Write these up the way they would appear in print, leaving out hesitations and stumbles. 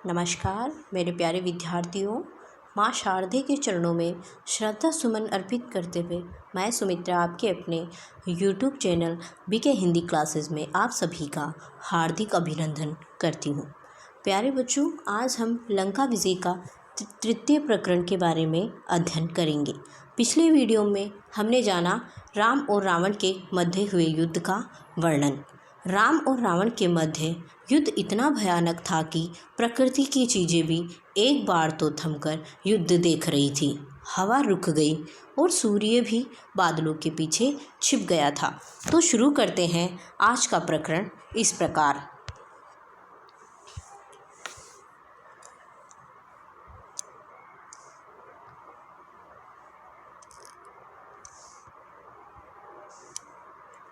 नमस्कार मेरे प्यारे विद्यार्थियों। माँ शारदे के चरणों में श्रद्धा सुमन अर्पित करते हुए मैं सुमित्रा आपके अपने YouTube channel BK Hindi classes में आप सभी का हार्दिक अभिनंदन करती हूँ। प्यारे बच्चों, आज हम लंका विजय का तृतीय प्रकरण के बारे में अध्ययन करेंगे। पिछले वीडियो में हमने जाना राम और रावण के मध्य हुए युद्ध का वर्णन। राम और रावण के मध्य युद्ध इतना भयानक था कि प्रकृति की चीज़ें भी एक बार तो थमकर युद्ध देख रही थी। हवा रुक गई और सूर्य भी बादलों के पीछे छिप गया था। तो शुरू करते हैं आज का प्रकरण इस प्रकार।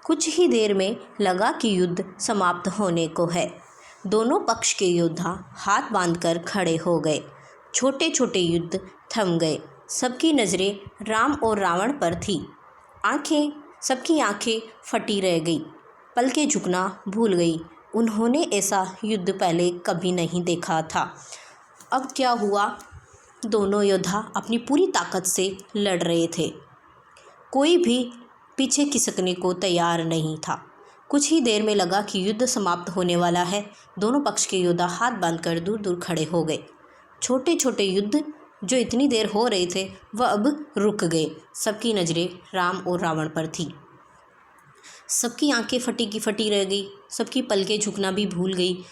कुछ ही देर में लगा कि युद्ध समाप्त होने को है। दोनों पक्ष के योद्धा हाथ बांधकर खड़े हो गए। छोटे छोटे युद्ध थम गए। सबकी नज़रें राम और रावण पर थी। सबकी आंखें फटी रह गई, पलकें झुकना भूल गई। उन्होंने ऐसा युद्ध पहले कभी नहीं देखा था। अब क्या हुआ? दोनों योद्धा अपनी पूरी ताकत से लड़ रहे थे। कोई भी पीछे खिसकने को तैयार नहीं था। कुछ ही देर में लगा कि युद्ध समाप्त होने वाला है। दोनों पक्ष के योद्धा हाथ बांधकर दूर दूर खड़े हो गए। छोटे छोटे युद्ध जो इतनी देर हो रहे थे वह अब रुक गए। सबकी नज़रें राम और रावण पर थी। सबकी आंखें फटी की फटी रह गई, सबकी पलकें झुकना भी भूल गई।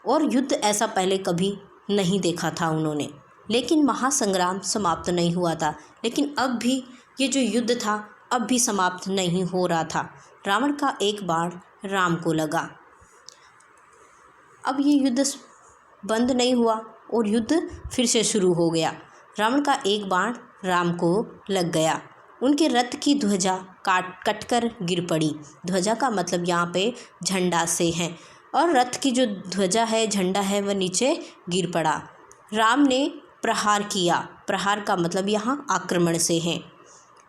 और युद्ध ऐसा पहले कभी नहीं देखा था उन्होंने। लेकिन महासंग्राम समाप्त नहीं हुआ था। लेकिन अब भी ये जो युद्ध था अब भी समाप्त नहीं हो रहा था। रावण का एक बाण राम को लगा। अब ये युद्ध बंद नहीं हुआ और युद्ध फिर से शुरू हो गया। रावण का एक बाण राम को लग गया। उनके रथ की ध्वजा कटकर गिर पड़ी। ध्वजा का मतलब यहाँ पे झंडा से है और रथ की जो ध्वजा है, झंडा है, वह नीचे गिर पड़ा। राम ने प्रहार किया। प्रहार का मतलब यहाँ आक्रमण से है।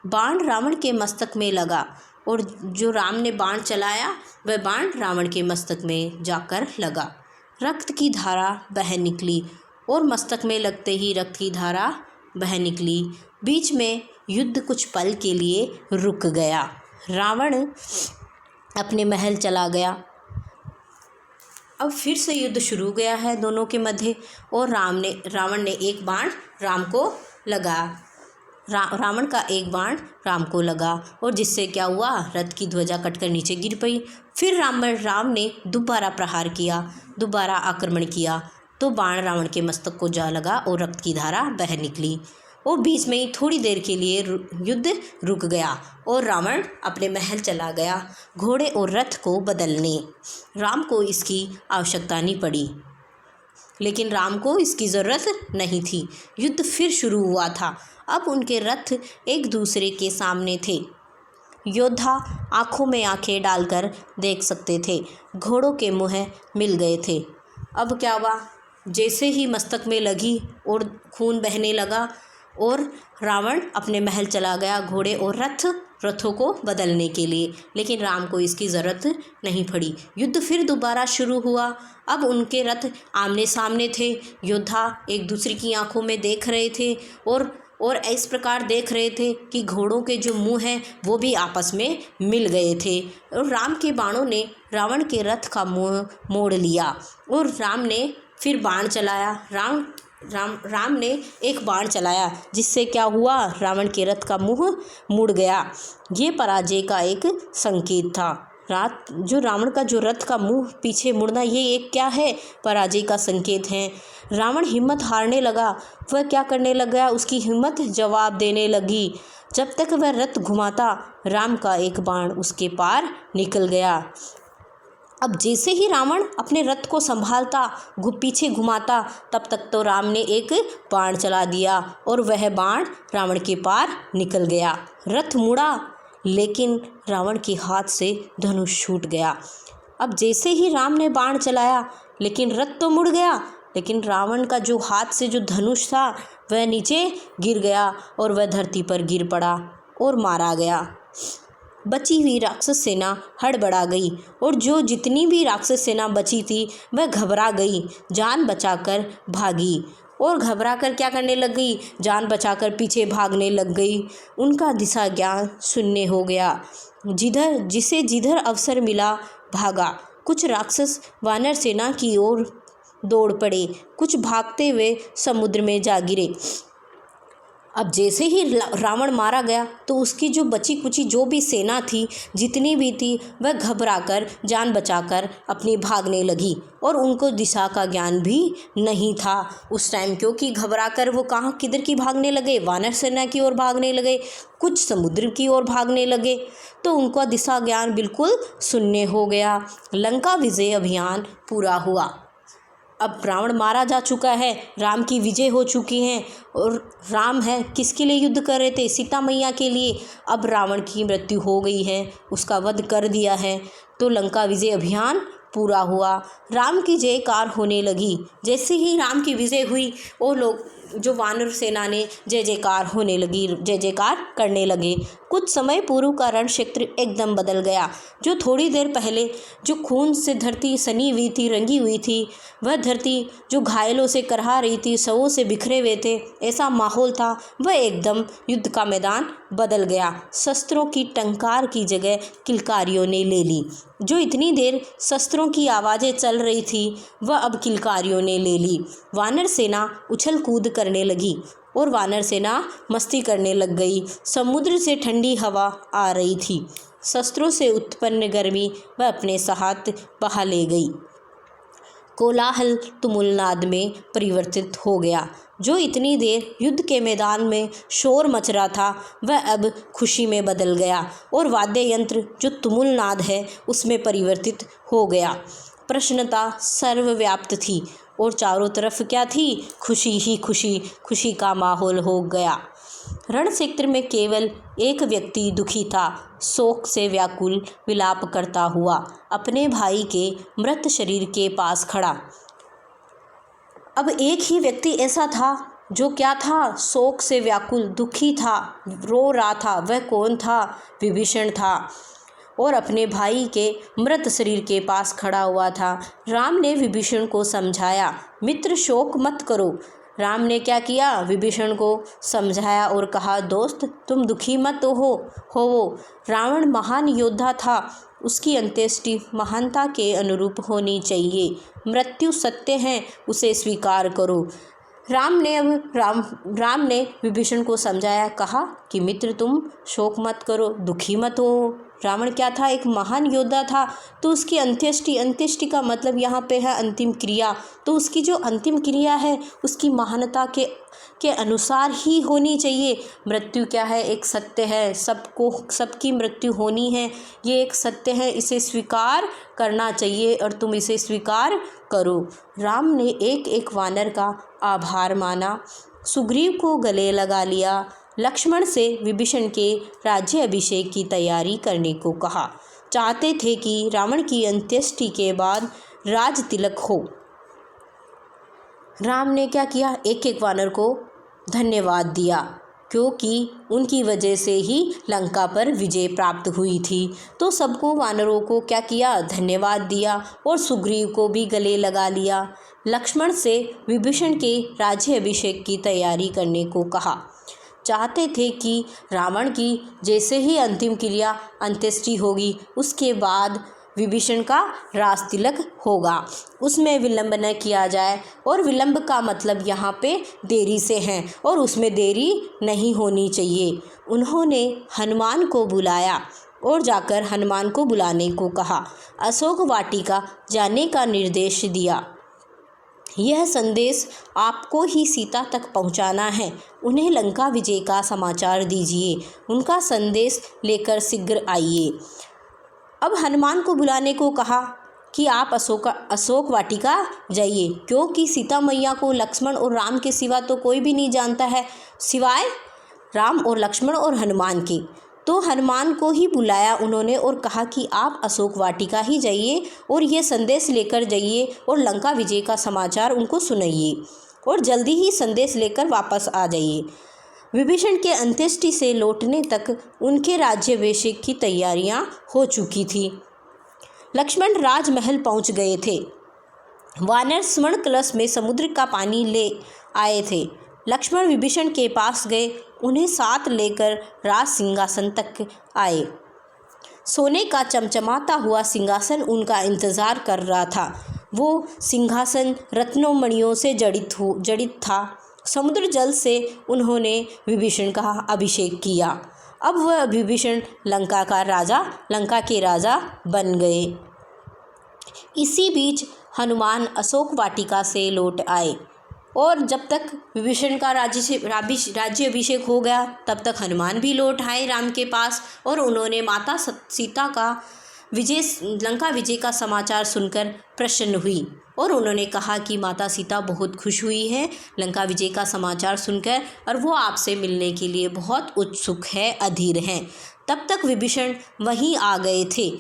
बाण रावण के मस्तक में लगा और जो राम ने बाण चलाया वह बाण रावण के मस्तक में जाकर लगा। रक्त की धारा बह निकली और मस्तक में लगते ही रक्त की धारा बह निकली। बीच में युद्ध कुछ पल के लिए रुक गया। रावण अपने महल चला गया। अब फिर से युद्ध शुरू गया है दोनों के मध्य और रावण ने एक बाण राम को लगा। रावण का एक बाण राम को लगा और जिससे क्या हुआ, रथ की ध्वजा कटकर नीचे गिर पड़ी। फिर राम ने दोबारा प्रहार किया, दोबारा आक्रमण किया तो बाण रावण के मस्तक को जा लगा और रक्त की धारा बह निकली। और बीच में ही थोड़ी देर के लिए युद्ध रुक गया और रावण अपने महल चला गया घोड़े और रथ को बदलने। राम को इसकी आवश्यकता नहीं पड़ी, लेकिन राम को इसकी ज़रूरत नहीं थी। युद्ध फिर शुरू हुआ था। अब उनके रथ एक दूसरे के सामने थे। योद्धा आंखों में आंखें डालकर देख सकते थे। घोड़ों के मुँह मिल गए थे। अब क्या हुआ? जैसे ही मस्तक में लगी और खून बहने लगा और रावण अपने महल चला गया घोड़े और रथों को बदलने के लिए। लेकिन राम को इसकी ज़रूरत नहीं पड़ी। युद्ध फिर दोबारा शुरू हुआ। अब उनके रथ आमने सामने थे। योद्धा एक दूसरे की आंखों में देख रहे थे और इस प्रकार देख रहे थे कि घोड़ों के जो मुंह हैं वो भी आपस में मिल गए थे। और राम के बाणों ने रावण के रथ का मुंह मोड़ लिया और राम ने फिर बाण चलाया। राम ने एक बाण चलाया जिससे क्या हुआ, रावण के रथ का मुंह मुड़ गया। ये पराजय का एक संकेत था। जो रावण का जो रथ का मुंह पीछे मुड़ना, ये एक क्या है? पराजय का संकेत है। रावण हिम्मत हारने लगा। वह क्या करने लगा? उसकी हिम्मत जवाब देने लगी। जब तक वह रथ घुमाता राम का एक बाण उसके पार निकल गया। अब जैसे ही रावण अपने रथ को संभालता पीछे घुमाता, तब तक तो राम ने एक बाण चला दिया और वह बाण रावण के पार निकल गया। रथ मुड़ा लेकिन रावण के हाथ से धनुष छूट गया। अब जैसे ही राम ने बाण चलाया लेकिन रथ तो मुड़ गया, लेकिन रावण का जो हाथ से जो धनुष था वह नीचे गिर गया और वह धरती पर गिर पड़ा और मारा गया। बची हुई राक्षस सेना हड़बड़ा गई और जो जितनी भी राक्षस सेना बची थी वह घबरा गई, जान बचाकर भागी और घबरा कर क्या करने लग गई, जान बचाकर पीछे भागने लग गई। उनका दिशा ज्ञान शून्य हो गया, जिधर अवसर मिला भागा। कुछ राक्षस वानर सेना की ओर दौड़ पड़े, कुछ भागते हुए समुद्र में जा गिरे। अब जैसे ही रावण मारा गया तो उसकी जो बची कुची जो भी सेना थी, जितनी भी थी, वह घबराकर जान बचाकर अपनी भागने लगी और उनको दिशा का ज्ञान भी नहीं था उस टाइम, क्योंकि घबराकर वो कहाँ किधर की भागने लगे, वानर सेना की ओर भागने लगे, कुछ समुद्र की ओर भागने लगे, तो उनका दिशा ज्ञान बिल्कुल शून्य हो गया। लंका विजय अभियान पूरा हुआ। अब रावण मारा जा चुका है, राम की विजय हो चुकी है और राम है किसके लिए युद्ध कर रहे थे, सीता मैया के लिए। अब रावण की मृत्यु हो गई है, उसका वध कर दिया है, तो लंका विजय अभियान पूरा हुआ। राम की जयकार होने लगी। जैसे ही राम की विजय हुई वो लोग जो वानर सेना ने जय जयकार होने लगी, जय जयकार करने लगे। कुछ समय पूर्व का रण क्षेत्र एकदम बदल गया। जो थोड़ी देर पहले जो खून से धरती सनी हुई थी, रंगी हुई थी, वह धरती जो घायलों से करहा रही थी, शवों से बिखरे हुए थे, ऐसा माहौल था, वह एकदम युद्ध का मैदान बदल गया। शस्त्रों की टंकार की जगह किलकारियों ने ले ली। जो इतनी देर शस्त्रों की आवाज़ें चल रही थी वह अब किलकारियों ने ले ली। वानर सेना उछल कूद करने लगी और वानर सेना मस्ती करने लग गई। समुद्र से ठंडी हवा आ रही थी। शस्त्रों से उत्पन्न गर्मी वह अपने साथ बहा ले गई। कोलाहल तुमुलनाद में परिवर्तित हो गया। जो इतनी देर युद्ध के मैदान में शोर मच रहा था वह अब खुशी में बदल गया और वाद्य यंत्र जो तुमुलनाद है उसमें परिवर्तित हो गया। प्रसन्नता सर्वव्याप्त थी और चारों तरफ क्या थी, खुशी ही खुशी, खुशी का माहौल हो गया। रण क्षेत्र में केवल एक व्यक्ति दुखी था, शोक से व्याकुल विलाप करता हुआ अपने भाई के मृत शरीर के पास खड़ा। अब एक ही व्यक्ति ऐसा था जो क्या था, शोक से व्याकुल दुखी था, रो रहा था। वह कौन था? विभीषण था और अपने भाई के मृत शरीर के पास खड़ा हुआ था। राम ने विभीषण को समझाया, मित्र शोक मत करो। राम ने क्या किया, विभीषण को समझाया और कहा, दोस्त तुम दुखी मत हो। रावण महान योद्धा था, उसकी अंत्येष्टि महानता के अनुरूप होनी चाहिए। मृत्यु सत्य है, उसे स्वीकार करो। राम ने विभीषण को समझाया, कहा कि मित्र तुम शोक मत करो, दुखी मत हो। रावण क्या था, एक महान योद्धा था, तो उसकी अंत्येष्टि का मतलब यहाँ पे है अंतिम क्रिया। तो उसकी जो अंतिम क्रिया है उसकी महानता के अनुसार ही होनी चाहिए। मृत्यु क्या है, एक सत्य है, सबकी मृत्यु होनी है, ये एक सत्य है, इसे स्वीकार करना चाहिए और तुम इसे स्वीकार करो। राम ने एक एक वानर का आभार माना, सुग्रीव को गले लगा लिया, लक्ष्मण से विभीषण के राज्य अभिषेक की तैयारी करने को कहा। चाहते थे कि रावण की अंत्येष्टि के बाद राज तिलक हो। राम ने क्या किया, एक एक वानर को धन्यवाद दिया, क्योंकि उनकी वजह से ही लंका पर विजय प्राप्त हुई थी। तो सबको वानरों को क्या किया, धन्यवाद दिया और सुग्रीव को भी गले लगा लिया। लक्ष्मण से विभीषण के राज्य अभिषेक की तैयारी करने को कहा। चाहते थे कि रावण की जैसे ही अंतिम क्रिया अंत्येष्टि होगी उसके बाद विभीषण का राज तिलक होगा, उसमें विलंब न किया जाए। और विलंब का मतलब यहाँ पे देरी से है और उसमें देरी नहीं होनी चाहिए। उन्होंने हनुमान को बुलाया और जाकर हनुमान को बुलाने को कहा। अशोक वाटिका जाने का निर्देश दिया। यह संदेश आपको ही सीता तक पहुंचाना है। उन्हें लंका विजय का समाचार दीजिए। उनका संदेश लेकर शीघ्र आइए। अब हनुमान को बुलाने को कहा कि आप अशोक वाटिका जाइए, क्योंकि सीता मैया को लक्ष्मण और राम के सिवा तो कोई भी नहीं जानता है, सिवाय राम और लक्ष्मण और हनुमान के। तो हनुमान को ही बुलाया उन्होंने और कहा कि आप अशोक वाटिका ही जाइए और ये संदेश लेकर जाइए और लंका विजय का समाचार उनको सुनाइए और जल्दी ही संदेश लेकर वापस आ जाइए। विभीषण के अंत्येष्टि से लौटने तक उनके राज्याभिषेक की तैयारियां हो चुकी थी। लक्ष्मण राजमहल पहुंच गए थे। वानर स्वर्ण कलश में समुद्र का पानी ले आए थे। लक्ष्मण विभीषण के पास गए, उन्हें साथ लेकर राज सिंहासन तक आए। सोने का चमचमाता हुआ सिंहासन उनका इंतजार कर रहा था। वो सिंहासन रत्नों मणियों से जड़ित था। समुद्र जल से उन्होंने विभीषण का अभिषेक किया। अब वह विभीषण लंका के राजा बन गए। इसी बीच हनुमान अशोक वाटिका से लौट आए और जब तक विभीषण का राज्याभिषेक हो गया तब तक हनुमान भी लौट आए राम के पास, और उन्होंने माता सीता का लंका विजय का समाचार सुनकर प्रसन्न हुई और उन्होंने कहा कि माता सीता बहुत खुश हुई है लंका विजय का समाचार सुनकर, और वो आपसे मिलने के लिए बहुत उत्सुक है, अधीर हैं। तब तक विभीषण वहीं आ गए थे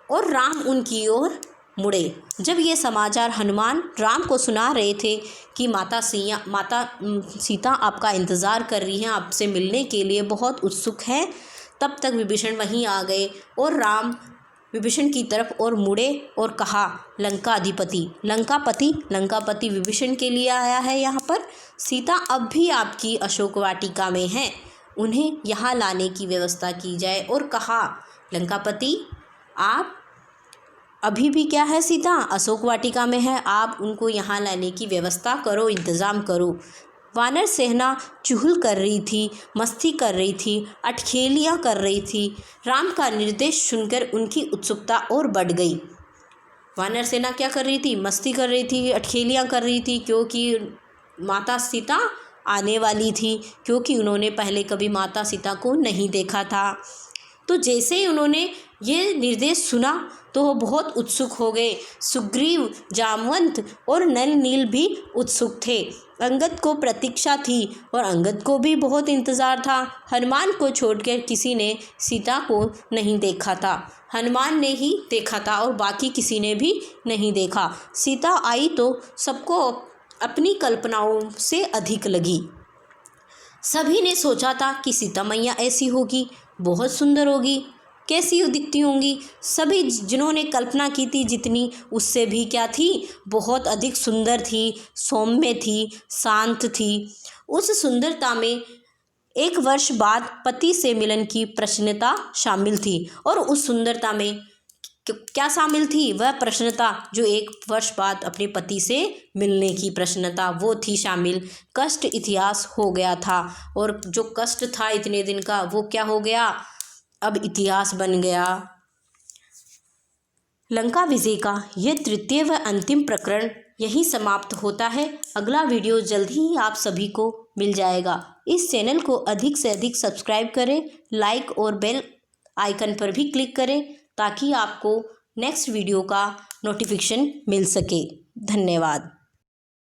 और राम उनकी ओर मुड़े। जब ये समाचार हनुमान राम को सुना रहे थे कि माता सीता आपका इंतज़ार कर रही हैं, आपसे मिलने के लिए बहुत उत्सुक है, तब तक विभीषण वहीं आ गए और राम विभीषण की तरफ और मुड़े और कहा, लंकापति विभीषण के लिए आया है यहाँ पर। सीता अब भी आपकी अशोक वाटिका में हैं, उन्हें यहाँ लाने की व्यवस्था की जाए। और कहा, लंकापति आप अभी भी क्या है, सीता अशोक वाटिका में है, आप उनको यहाँ लाने की व्यवस्था करो, इंतज़ाम करो। वानर सेना चुहल कर रही थी, मस्ती कर रही थी, अटखेलियाँ कर रही थी। राम का निर्देश सुनकर उनकी उत्सुकता और बढ़ गई। वानर सेना क्या कर रही थी? मस्ती कर रही थी, अटखेलियाँ कर रही थी, क्योंकि माता सीता आने वाली थी, क्योंकि उन्होंने पहले कभी माता सीता को नहीं देखा था। तो जैसे ही उन्होंने ये निर्देश सुना तो वो बहुत उत्सुक हो गए। सुग्रीव, जामवंत और नल नील भी उत्सुक थे। अंगद को प्रतीक्षा थी और अंगद को भी बहुत इंतज़ार था। हनुमान को छोड़कर किसी ने सीता को नहीं देखा था, हनुमान ने ही देखा था और बाकी किसी ने भी नहीं देखा। सीता आई तो सबको अपनी कल्पनाओं से अधिक लगी। सभी ने सोचा था कि सीता मैया ऐसी होगी, बहुत सुंदर होगी, कैसी दिखती होंगी। सभी जिन्होंने कल्पना की थी जितनी, उससे भी क्या थी, बहुत अधिक सुंदर थी, सौम्य थी, शांत थी। उस सुंदरता में 1 वर्ष बाद पति से मिलन की प्रसन्नता शामिल थी। और उस सुंदरता में क्या शामिल थी? वह प्रसन्नता जो 1 वर्ष बाद अपने पति से मिलने की प्रसन्नता, वो थी शामिल। कष्ट इतिहास हो गया था और जो कष्ट था इतने दिन का, वो क्या हो गया, अब इतिहास बन गया। लंका विजय का यह 3य व अंतिम प्रकरण यहीं समाप्त होता है। अगला वीडियो जल्द ही आप सभी को मिल जाएगा। इस चैनल को अधिक से अधिक सब्सक्राइब करें, लाइक और बेल आइकन पर भी क्लिक करें ताकि आपको नेक्स्ट वीडियो का नोटिफिकेशन मिल सके। धन्यवाद।